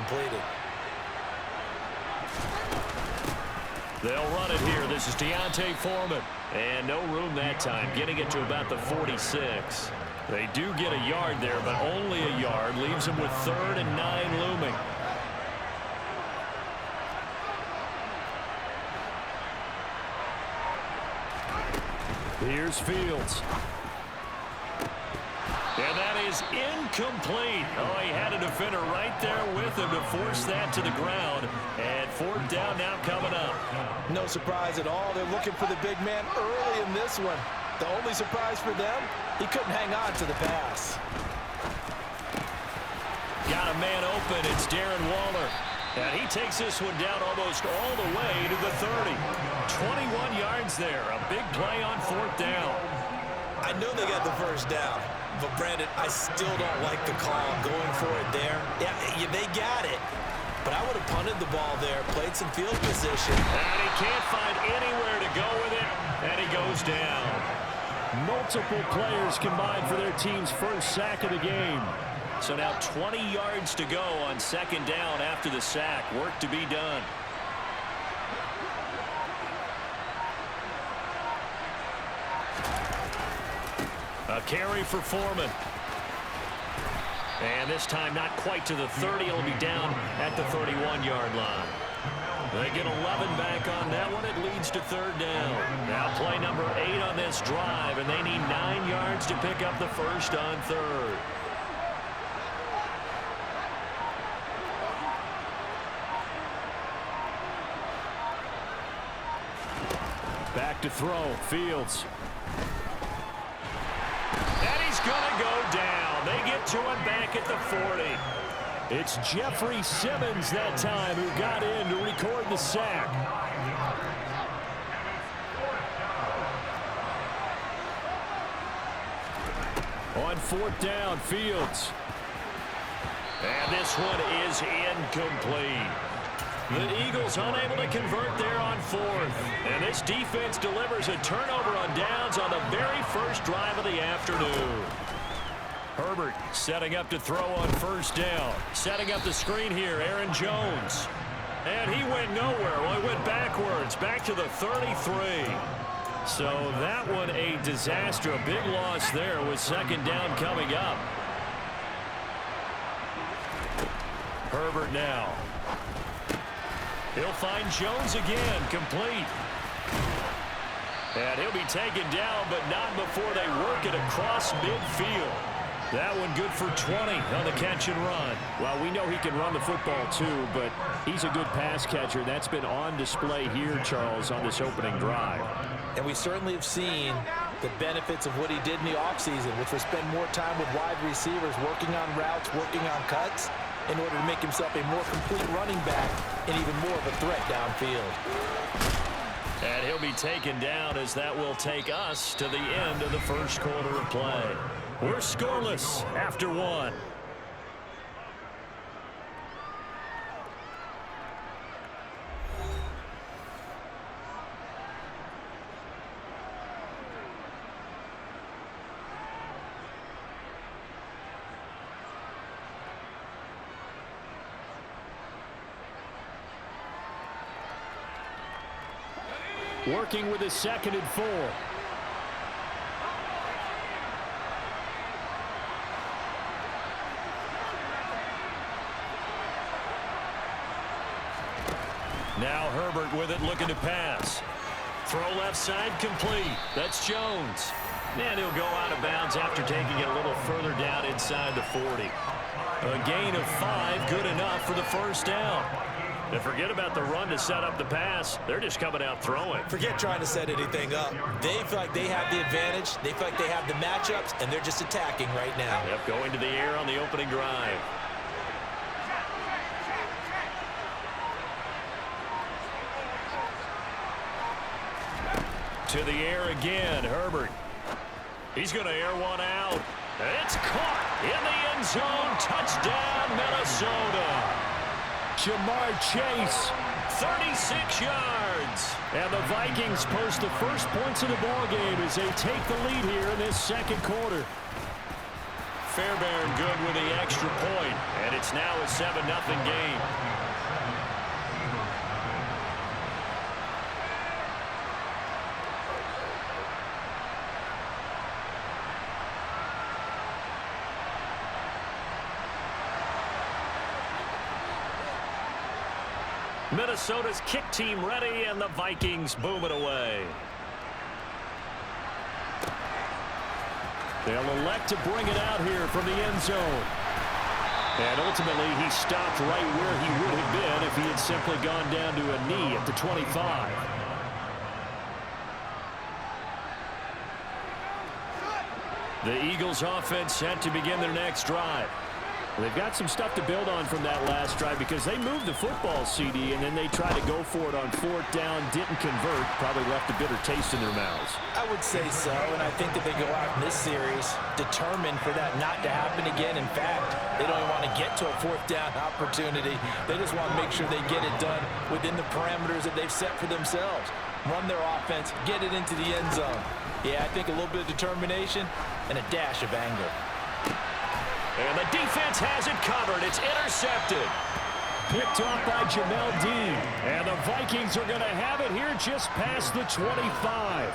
completed. They'll run it here. This is Deontay Foreman. And no room that time, getting it to about the 46. They do get a yard there, but only a yard. Leaves them with 3rd and 9 looming. Here's Fields. And that is incomplete. Oh, he had a defender right there with him to force that to the ground. And 4th down now coming up. No surprise at all. They're looking for the big man early in this one. The only surprise for them, he couldn't hang on to the pass. Got a man open. It's Darren Waller. And he takes this one down almost all the way to the 30. 21 yards there. A big play on 4th down. I know they got the first down, but Brandon, I still don't like the call going for it there. Yeah, they got it. But I would have punted the ball there, played some field position. And he can't find anywhere to go with it, and he goes down. Multiple players combined for their team's first sack of the game. So now 20 yards to go on 2nd down after the sack. Work to be done. A carry for Foreman. And this time not quite to the 30. It'll be down at the 31-yard line. They get 11 back on that one. It leads to 3rd down. Now play number 8 on this drive, and they need 9 yards to pick up the first on 3rd. Back to throw. Fields. And he's going to go down. They get to him back at the 40. It's Jeffrey Simmons that time who got in to record the sack. On 4th down, Fields. And this one is incomplete. The Eagles unable to convert there on 4th. And this defense delivers a turnover on downs on the very first drive of the afternoon. Herbert setting up to throw on 1st down. Setting up the screen here, Aaron Jones. And he went nowhere. Well, he went backwards, back to the 33. So that one a disaster. A big loss there with 2nd down coming up. Herbert now. He'll find Jones again, complete. And he'll be taken down, but not before they work it across midfield. That one good for 20 on the catch and run. Well, we know he can run the football too, but he's a good pass catcher. That's been on display here, Charles, on this opening drive. And we certainly have seen the benefits of what he did in the offseason, which was spend more time with wide receivers, working on routes, working on cuts, in order to make himself a more complete running back and even more of a threat downfield. And he'll be taken down as that will take us to the end of the first quarter of play. We're scoreless after 1. Working with his 2nd and 4. Now Herbert with it, looking to pass. Throw left side, complete. That's Jones. And he'll go out of bounds after taking it a little further down inside the 40. A gain of 5, good enough for the first down. And forget about the run to set up the pass. They're just coming out throwing. Forget trying to set anything up. They feel like they have the advantage. They feel like they have the matchups, and they're just attacking right now. Yep, going to the air on the opening drive. To the air again, Herbert. He's going to air one out. It's caught in the end zone. Touchdown, Minnesota. Jamar Chase, 36 yards. And the Vikings post the first points of the ball game as they take the lead here in this second quarter. Fairbairn good with the extra point, and it's now a 7-0 game. Minnesota's kick team ready, and the Vikings boom it away. They'll elect to bring it out here from the end zone. And ultimately, he stopped right where he would have been if he had simply gone down to a knee at the 25. The Eagles offense set to begin their next drive. They've got some stuff to build on from that last drive because they moved the football, CD, and then they tried to go for it on 4th down, didn't convert, probably left a bitter taste in their mouths. I would say so, and I think that they go out in this series determined for that not to happen again. In fact, they don't even want to get to a 4th down opportunity. They just want to make sure they get it done within the parameters that they've set for themselves. Run their offense, get it into the end zone. Yeah, I think a little bit of determination and a dash of anger. And the defense has it covered. It's intercepted. Picked off by Jamel Dean. And the Vikings are going to have it here just past the 25.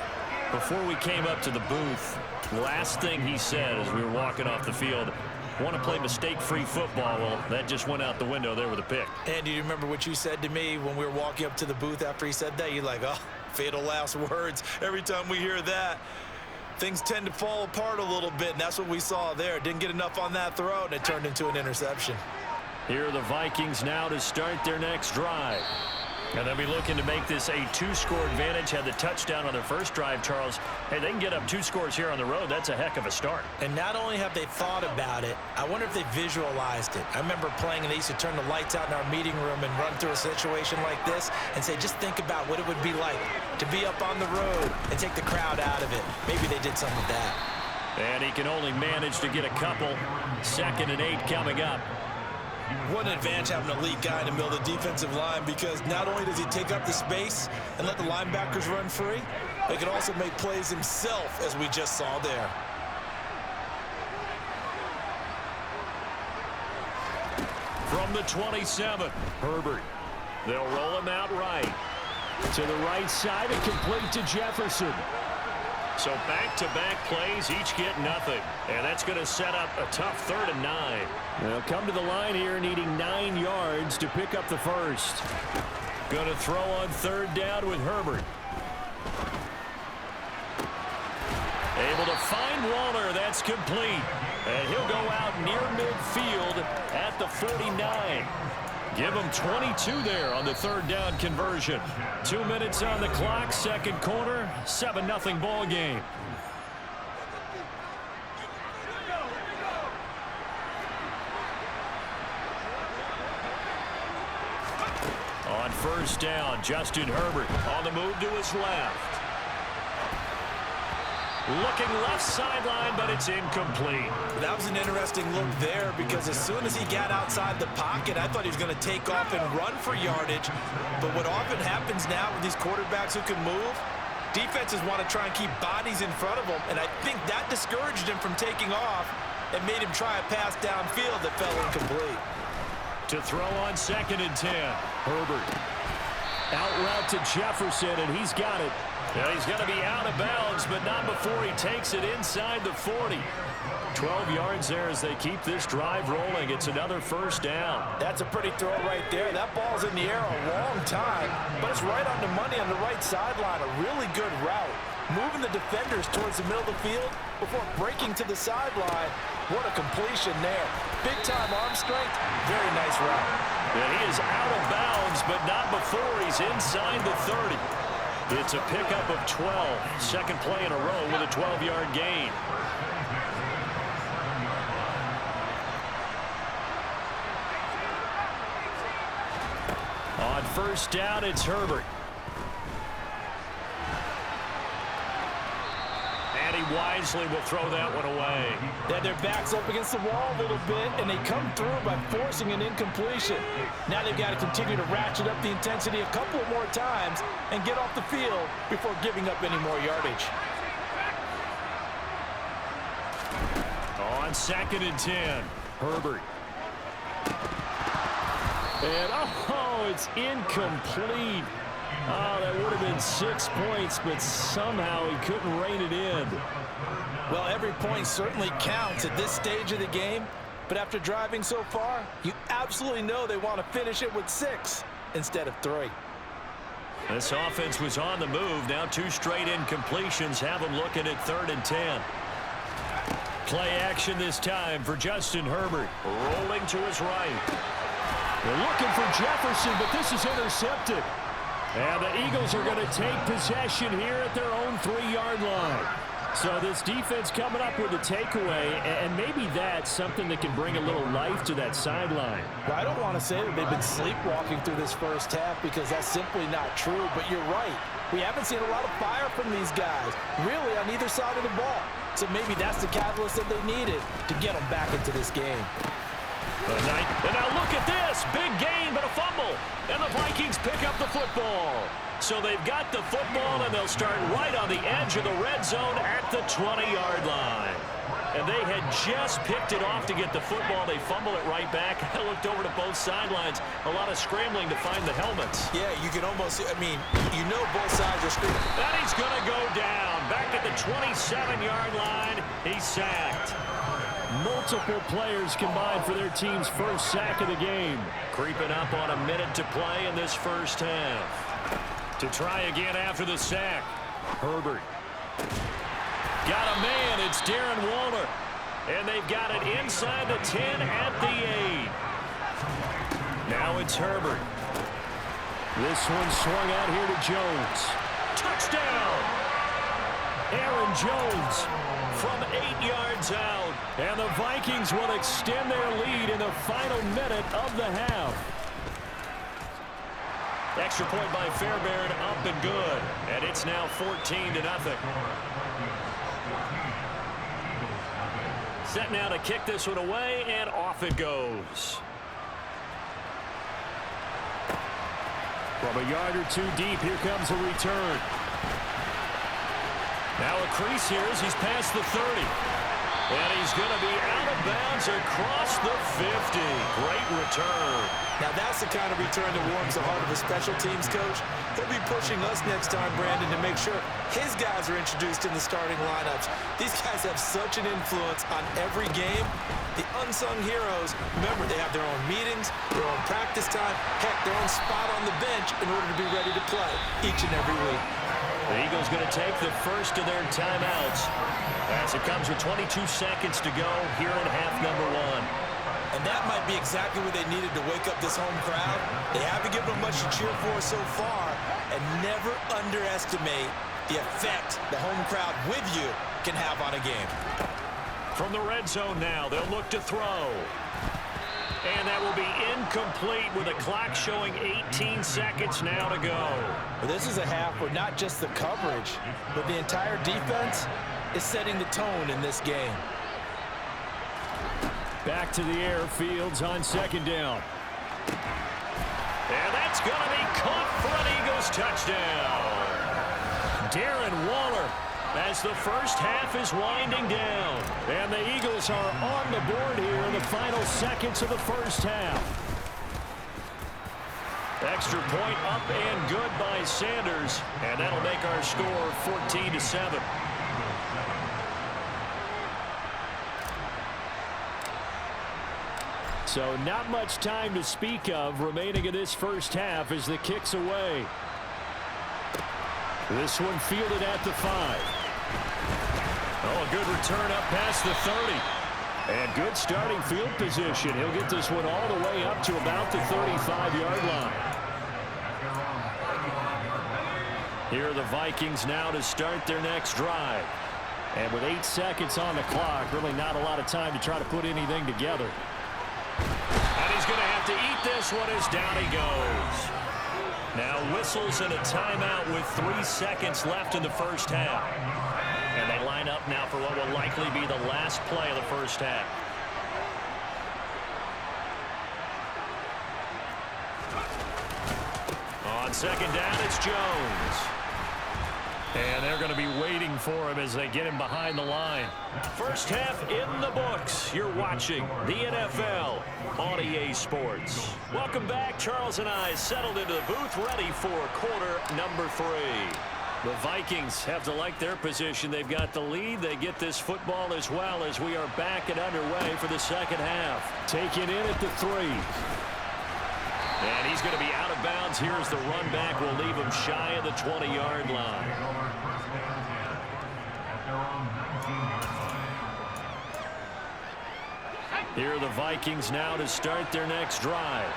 Before we came up to the booth, last thing he said as we were walking off the field, want to play mistake-free football. Well, that just went out the window there with a pick. And do you remember what you said to me when we were walking up to the booth after he said that? You're like, oh, fatal last words. Every time we hear that, things tend to fall apart a little bit, and that's what we saw there. Didn't get enough on that throw, and it turned into an interception. Here are the Vikings now to start their next drive. And they'll be looking to make this a 2-score advantage. Had the touchdown on their first drive, Charles. Hey, they can get up 2 scores here on the road. That's a heck of a start. And not only have they thought about it, I wonder if they visualized it. I remember playing, and they used to turn the lights out in our meeting room and run through a situation like this and say, just think about what it would be like to be up on the road and take the crowd out of it. Maybe they did some of that. And he can only manage to get a couple. 2nd and 8 coming up. What an advantage having an elite guy in the middle of the defensive line, because not only does he take up the space and let the linebackers run free, but he can also make plays himself, as we just saw there. From the 27, Herbert. They'll roll him out right. To the right side and complete to Jefferson. So back-to-back plays, each get nothing. And that's going to set up a tough 3rd and 9. They'll come to the line here needing 9 yards to pick up the first. Going to throw on 3rd down with Herbert. Able to find Waller. That's complete. And he'll go out near midfield at the 49. Give him 22 there on the 3rd down conversion. 2 minutes on the clock, 2nd quarter, 7-0 ball game. On 1st down, Justin Herbert on the move to his left. Looking left sideline, but it's incomplete. That was an interesting look there, because as soon as he got outside the pocket, I thought he was going to take off and run for yardage. But what often happens now with these quarterbacks who can move, defenses want to try and keep bodies in front of them, and I think that discouraged him from taking off and made him try a pass downfield that fell incomplete. To throw on 2nd and 10, Herbert. Out route to Jefferson, and he's got it. Yeah, he's going to be out of bounds, but not before he takes it inside the 40. 12 yards there as they keep this drive rolling. It's another 1st down. That's a pretty throw right there. That ball's in the air a long time, but it's right on the money on the right sideline. A really good route. Moving the defenders towards the middle of the field before breaking to the sideline. What a completion there. Big-time arm strength. Very nice route. Yeah, he is out of bounds, but not before he's inside the 30. It's a pickup of 12. 2nd play in a row with a 12-yard gain. On 1st down, it's Herbert. And he wisely will throw that one away. They had their backs up against the wall a little bit, and they come through by forcing an incompletion. Now they've got to continue to ratchet up the intensity a couple more times and get off the field before giving up any more yardage. On on 2nd and 10. Herbert. And, oh, it's incomplete. Oh, that would have been 6 points, but somehow he couldn't rein it in. Well, every point certainly counts at this stage of the game, but after driving so far, you absolutely know they want to finish it with 6 instead of 3. This offense was on the move. Now 2 straight incompletions have them looking at 3rd and 10. Play action this time for Justin Herbert. Rolling to his right. They're looking for Jefferson, but this is intercepted. And the Eagles are going to take possession here at their own 3-yard line. So this defense coming up with a takeaway, and maybe that's something that can bring a little life to that sideline. Well, I don't want to say that they've been sleepwalking through this first half because that's simply not true, but you're right. We haven't seen a lot of fire from these guys, really, on either side of the ball. So maybe that's the catalyst that they needed to get them back into this game. And now look at this. Big gain, but a fumble. And the Vikings pick up the football. So they've got the football, and they'll start right on the edge of the red zone at the 20-yard line. And they had just picked it off to get the football. They fumble it right back. I looked over to both sidelines. A lot of scrambling to find the helmets. Yeah, you can almost, I mean, you know both sides are screaming. And he's going to go down. Back at the 27-yard line, he's sacked. Multiple players combined for their team's first sack of the game. Creeping up on a minute to play in this first half. To try again after the sack. Herbert. Got a man. It's Darren Waller. And they've got it inside the 10 at the 8. Now it's Herbert. This one swung out here to Jones. Touchdown! Aaron Jones from 8 yards out. And the Vikings will extend their lead in the final minute of the half. Extra point by Fairbairn, up and good. And it's now 14-0. Set now to kick this one away, and off it goes. From a yard or 2 deep, here comes a return. Now a crease here as he's past the 30. And he's going to be out of bounds across the 50. Great return. Now that's the kind of return that warms the heart of a special teams coach. He'll be pushing us next time, Brandon, to make sure his guys are introduced in the starting lineups. These guys have such an influence on every game. The unsung heroes, remember, they have their own meetings, their own practice time, heck, their own spot on the bench in order to be ready to play each and every week. The Eagles going to take the first of their timeouts as it comes with 22 seconds to go here in half number 1. And that might be exactly what they needed to wake up this home crowd. They haven't given them much to cheer for so far, and never underestimate the effect the home crowd with you can have on a game. From the red zone now, they'll look to throw. And that will be incomplete with a clock showing 18 seconds now to go. Well, this is a half where not just the coverage, but the entire defense is setting the tone in this game. Back to the air, Fields on 2nd down. And that's going to be caught for an Eagles touchdown. Darren Waller as the first half is winding down. And the Eagles are on the board here in the final seconds of the first half. Extra point up and good by Sanders. And that'll make our score 14-7. So not much time to speak of remaining in this first half as the kick's away. This one fielded at the 5. Oh, a good return up past the 30. And good starting field position. He'll get this one all the way up to about the 35-yard line. Here are the Vikings now to start their next drive. And with 8 seconds on the clock, really not a lot of time to try to put anything together. And he's going to have to eat this one as down he goes. Now whistles and a timeout with 3 seconds left in the first half. And they line up now for what will likely be the last play of the first half. On 2nd down, it's Jones. And they're going to be waiting for him as they get him behind the line. First half in the books. You're watching the NFL on EA Sports. Welcome back. Charles and I settled into the booth, ready for quarter number 3. The Vikings have to like their position. They've got the lead. They get this football as well as we are back and underway for the second half. Taken in at the 3. And he's going to be out of bounds. Here's the run back. Will leave him shy of the 20-yard line. Here are the Vikings now to start their next drive.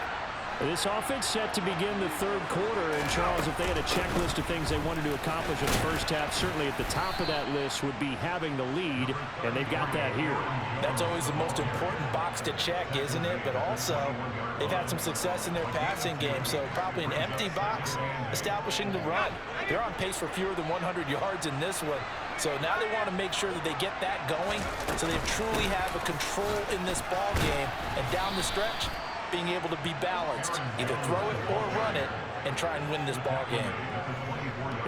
This offense set to begin the third quarter. And, Charles, if they had a checklist of things they wanted to accomplish in the first half, certainly at the top of that list would be having the lead, and they've got that here. That's always the most important box to check, isn't it? But also, they've had some success in their passing game, so probably an empty box establishing the run. They're on pace for fewer than 100 yards in this one. So now they want to make sure that they get that going so they truly have a control in this ball game. And down the stretch, being able to be balanced, either throw it or run it, and try and win this ball game.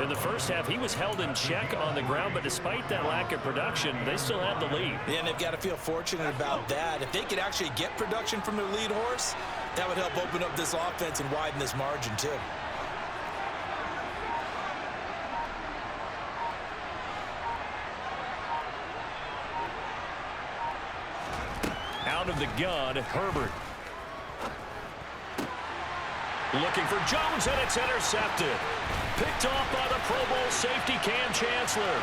In the first half, he was held in check on the ground, but despite that lack of production, they still have the lead. Yeah, and they've got to feel fortunate about that. If they could actually get production from their lead horse, that would help open up this offense and widen this margin too. Out of the gun, Herbert. Looking for Jones, and it's intercepted. Picked off by the Pro Bowl safety Cam Chancellor.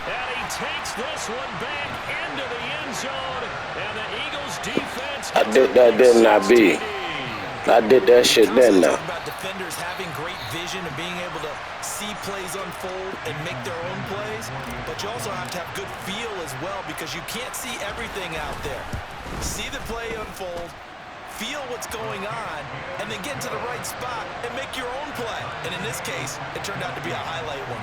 And he takes this one back into the end zone. And the Eagles defense. I did that, didn't I, B? I did that shit, didn't I? About defenders having great vision and being able to see plays unfold and make their own plays. But you also have to have good feel as well because you can't see everything out there. See the play unfold. Feel what's going on, and then get into the right spot and make your own play. And in this case, it turned out to be a highlight one.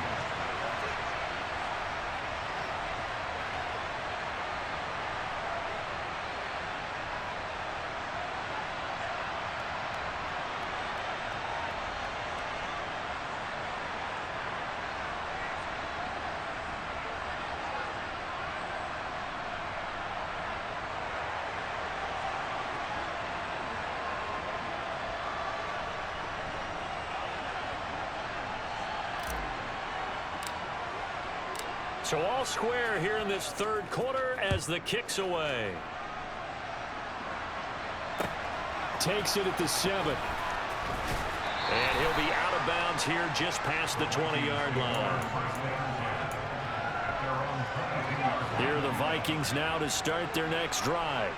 So all square here in this third quarter as the kick's away. Takes it at the 7. And he'll be out of bounds here just past the 20-yard line. Here are the Vikings now to start their next drive.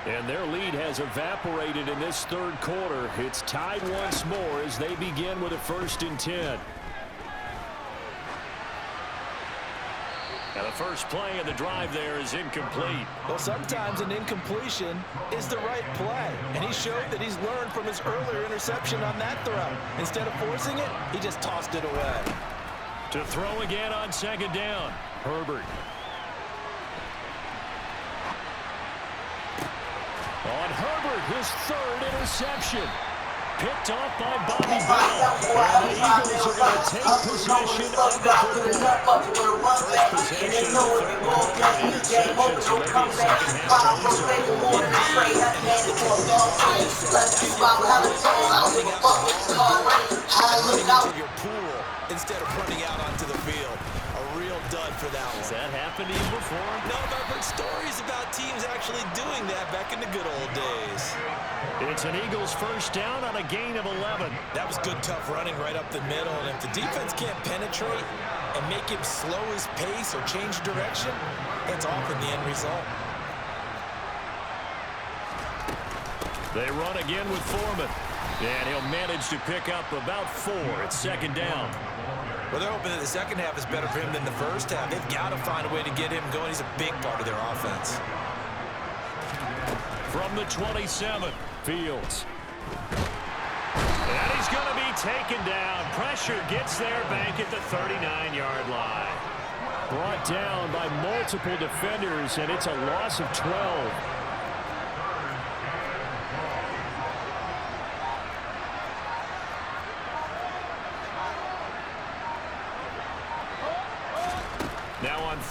And their lead has evaporated in this third quarter. It's tied once more as they begin with a 1st and 10. And the first play of the drive there is incomplete. Well, sometimes an incompletion is the right play. And he showed that he's learned from his earlier interception on that throw. Instead of forcing it, he just tossed it away. To throw again on 2nd down. Herbert. On Herbert, his 3rd interception. Picked off by Bobby Brown. And the Eagles are going to take possession of the football. First possession of the third quarter. Interception, so maybe a second half into your pool instead of running out onto the field. A real dud for that one. Has that happened to you before? No, but I've heard stories about teams actually doing that back in the good old days. It's an Eagles first down on a gain of 11. That was good, tough running right up the middle. And if the defense can't penetrate and make him slow his pace or change direction, that's often the end result. They run again with Foreman. And he'll manage to pick up about 4. It's 2nd down. Well, they're hoping that the second half is better for him than the first half. They've got to find a way to get him going. He's a big part of their offense. From the 27, Fields. And he's going to be taken down. Pressure gets there back at the 39-yard line. Brought down by multiple defenders, and it's a loss of 12.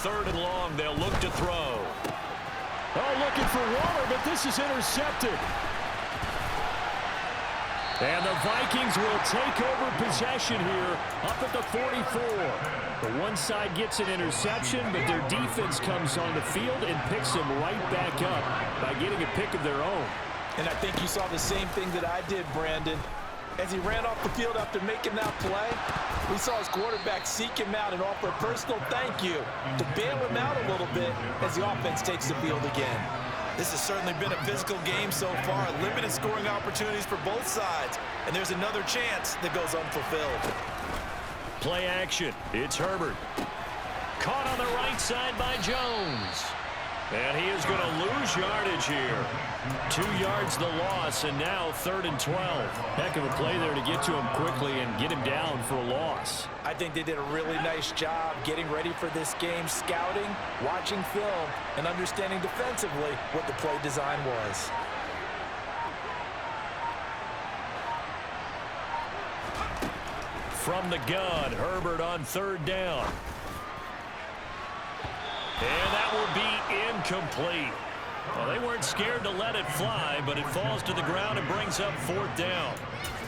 3rd and long. They'll look to throw. Oh, looking for Waller, but this is intercepted. And the Vikings will take over possession here up at the 44. The one side gets an interception, but their defense comes on the field and picks them right back up by getting a pick of their own. And I think you saw the same thing that I did, Brandon. As he ran off the field after making that play, we saw his quarterback seek him out and offer a personal thank you to bail him out a little bit as the offense takes the field again. This has certainly been a physical game so far. Limited scoring opportunities for both sides. And there's another chance that goes unfulfilled. Play action. It's Herbert. Caught on the right side by Jones. And he is going to lose yardage here. 2 yards the loss, and now 3rd and 12. Heck of a play there to get to him quickly and get him down for a loss. I think they did a really nice job getting ready for this game, scouting, watching film, and understanding defensively what the play design was. From the gun, Herbert on 3rd down. And that will be incomplete. Well, they weren't scared to let it fly, but it falls to the ground and brings up 4th down.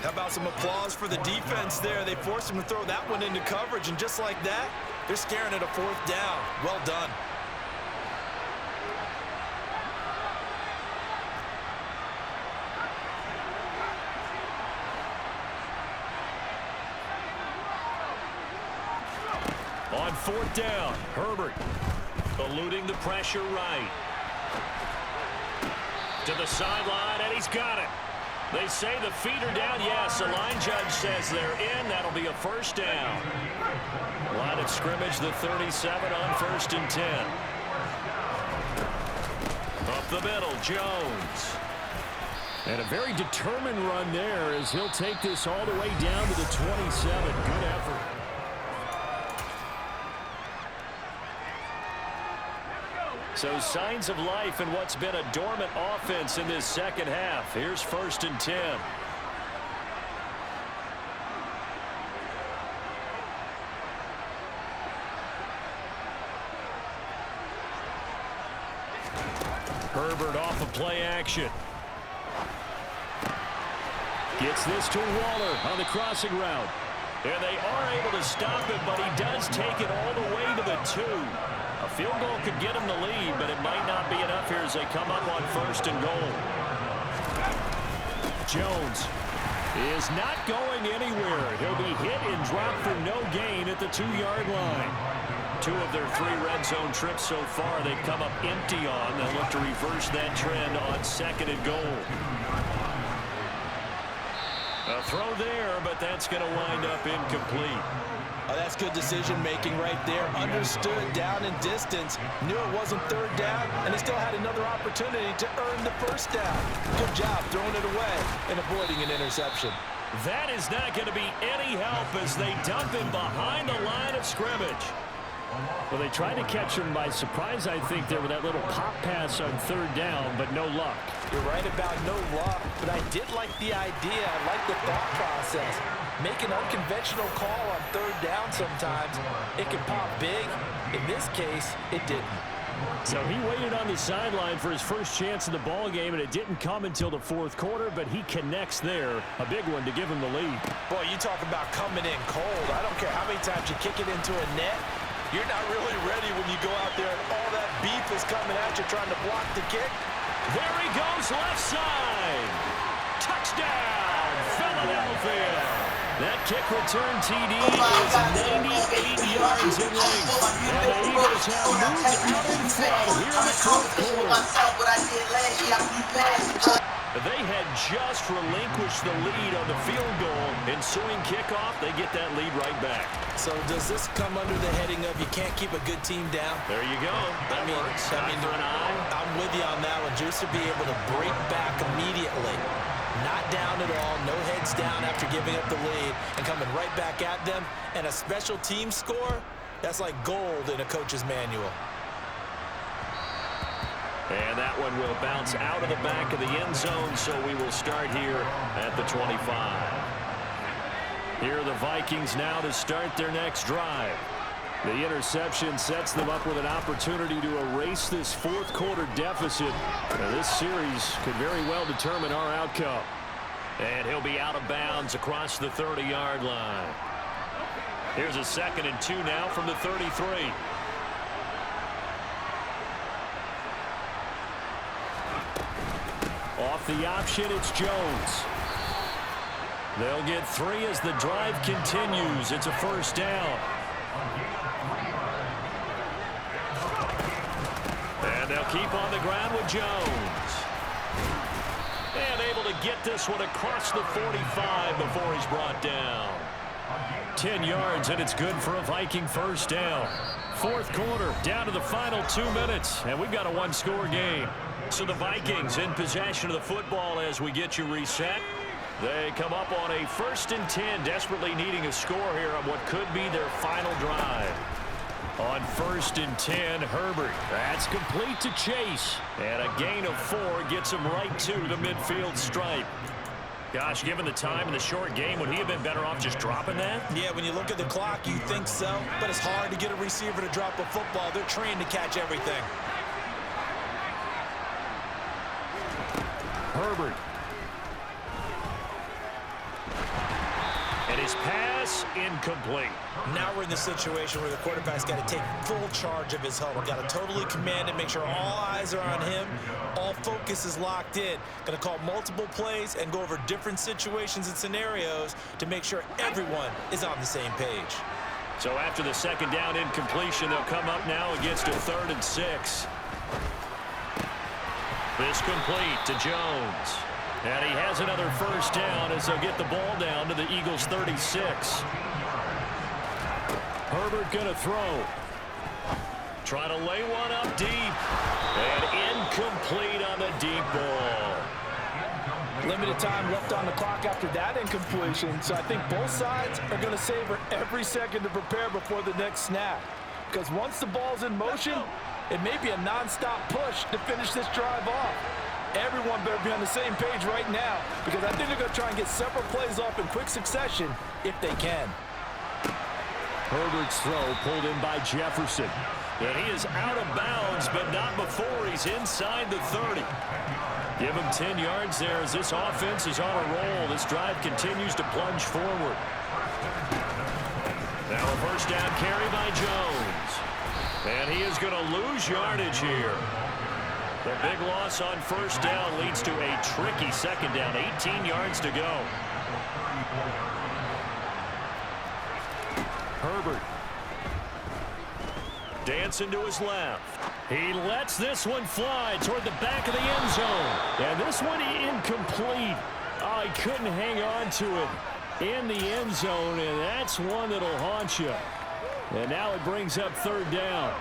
How about some applause for the defense there? They forced him to throw that one into coverage, and just like that, they're scaring at a 4th down. Well done. On 4th down, Herbert eluding the pressure right. To the sideline, and he's got it. They say the feet are down. Yes, the line judge says they're in. That'll be a 1st down. Line of scrimmage, the 37 on 1st and 10. Up the middle, Jones. And a very determined run there as he'll take this all the way down to the 27. Good effort. So signs of life in what's been a dormant offense in this 2nd half. Here's 1st and 10. Herbert off of play action. Gets this to Waller on the crossing route. And they are able to stop him, but he does take it all the way to the 2. A field goal could get him the lead, but it might not be enough here as they come up on 1st and goal. Jones is not going anywhere. He'll be hit and dropped for no gain at the 2-yard line. 2 of their 3 red zone trips so far they've come up empty on. They'll look to reverse that trend on 2nd and goal. A throw there, but that's going to wind up incomplete. Oh, that's good decision-making right there. Understood down and distance. Knew it wasn't 3rd down, and they still had another opportunity to earn the 1st down. Good job throwing it away and avoiding an interception. That is not going to be any help as they dump him behind the line of scrimmage. Well, they tried to catch him by surprise, I think, there with that little pop pass on 3rd down, but no luck. You're right about no luck, but I did like the idea. I like the thought process. Make an unconventional call on 3rd down sometimes. It can pop big. In this case, it didn't. So he waited on the sideline for his first chance in the ball game, and it didn't come until the 4th quarter, but he connects there. A big one to give him the lead. Boy, you talk about coming in cold. I don't care how many times you kick it into a net. You're not really ready when you go out there and all that beef is coming at you trying to block the kick. There he goes, left side. Touchdown, Philadelphia. That kick return TD is 98 yards in length. And the Eagles have moved out in front here in the 4th quarter. They had just relinquished the lead on the field goal. Ensuing kickoff, they get that lead right back. So does this come under the heading of you can't keep a good team down? There you go. That works. I'm with you on that one. Just to be able to break back immediately. Not down at all. No heads down after giving up the lead and coming right back at them. And a special team score, that's like gold in a coach's manual. And that one will bounce out of the back of the end zone, so we will start here at the 25. Here are the Vikings now to start their next drive. The interception sets them up with an opportunity to erase this fourth quarter deficit. Now, this series could very well determine our outcome. And he'll be out of bounds across the 30-yard line. Here's a 2nd and 2 now from the 33. Off the option, it's Jones. They'll get 3 as the drive continues. It's a first down. And they'll keep on the ground with Jones. And able to get this one across the 45 before he's brought down. 10 yards, and it's good for a Viking first down. Fourth quarter, down to the final 2 minutes, and we've got a one-score game. So the Vikings in possession of the football as we get you reset. They come up on a 1st and 10, desperately needing a score here on what could be their final drive. On 1st and 10, Herbert. That's complete to Chase. And a gain of 4 gets him right to the midfield stripe. Gosh, given the time in the short game, would he have been better off just dropping that? Yeah, when you look at the clock, you think so. But it's hard to get a receiver to drop a football. They're trained to catch everything. Herbert. And his pass incomplete. Now we're in the situation where the quarterback's got to take full charge of his huddle. Got to totally command it, make sure all eyes are on him. All focus is locked in. Got to call multiple plays and go over different situations and scenarios to make sure everyone is on the same page. So after the 2nd down incompletion, they'll come up now against a 3rd and 6. This complete to Jones. And he has another first down as they'll get the ball down to the Eagles' 36. Herbert going to throw. Trying to lay one up deep. And incomplete on the deep ball. Limited time left on the clock after that incompletion, so I think both sides are going to savor every second to prepare before the next snap. Because once the ball's in motion, it may be a non-stop push to finish this drive off. Everyone better be on the same page right now, because I think they're going to try and get several plays off in quick succession if they can. Herbert's throw pulled in by Jefferson. And he is out of bounds, but not before he's inside the 30. Give him 10 yards there as this offense is on a roll. This drive continues to plunge forward. Now a first down carry by Jones. And he is going to lose yardage here. The big loss on first down leads to a tricky 2nd down. 18 yards to go. Herbert. Dancing to his left. He lets this one fly toward the back of the end zone. And this one incomplete. Oh, he couldn't hang on to it in the end zone, and that's one that'll haunt you. And now it brings up 3rd down.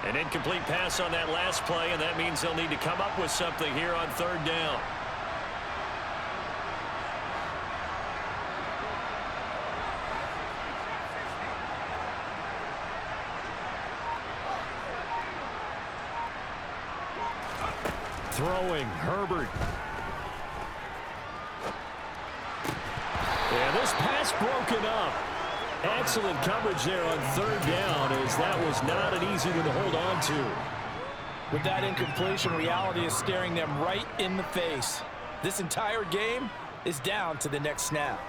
An incomplete pass on that last play, and that means they'll need to come up with something here on 3rd down. Throwing, Herbert. And this pass broken up. Excellent coverage there on 3rd down, as that was not an easy one to hold on to. With that incompletion, reality is staring them right in the face. This entire game is down to the next snap.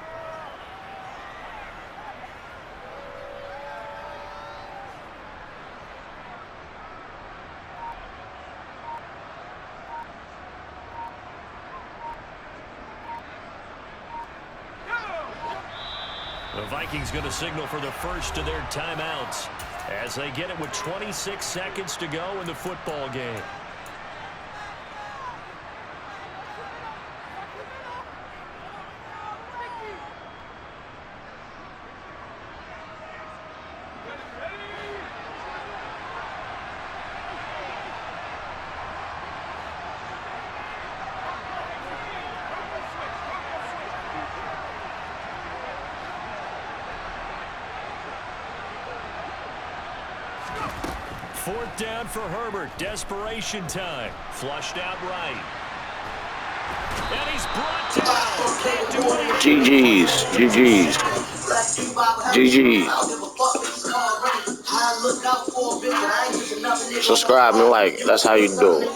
The Vikings going to signal for the first of their timeouts as they get it with 26 seconds to go in the football game. Fourth down for Herbert. Desperation time. Flushed out right. And he's brought down. Can't do anything. GG's. GG's. GG's. Subscribe and like. That's how you do it.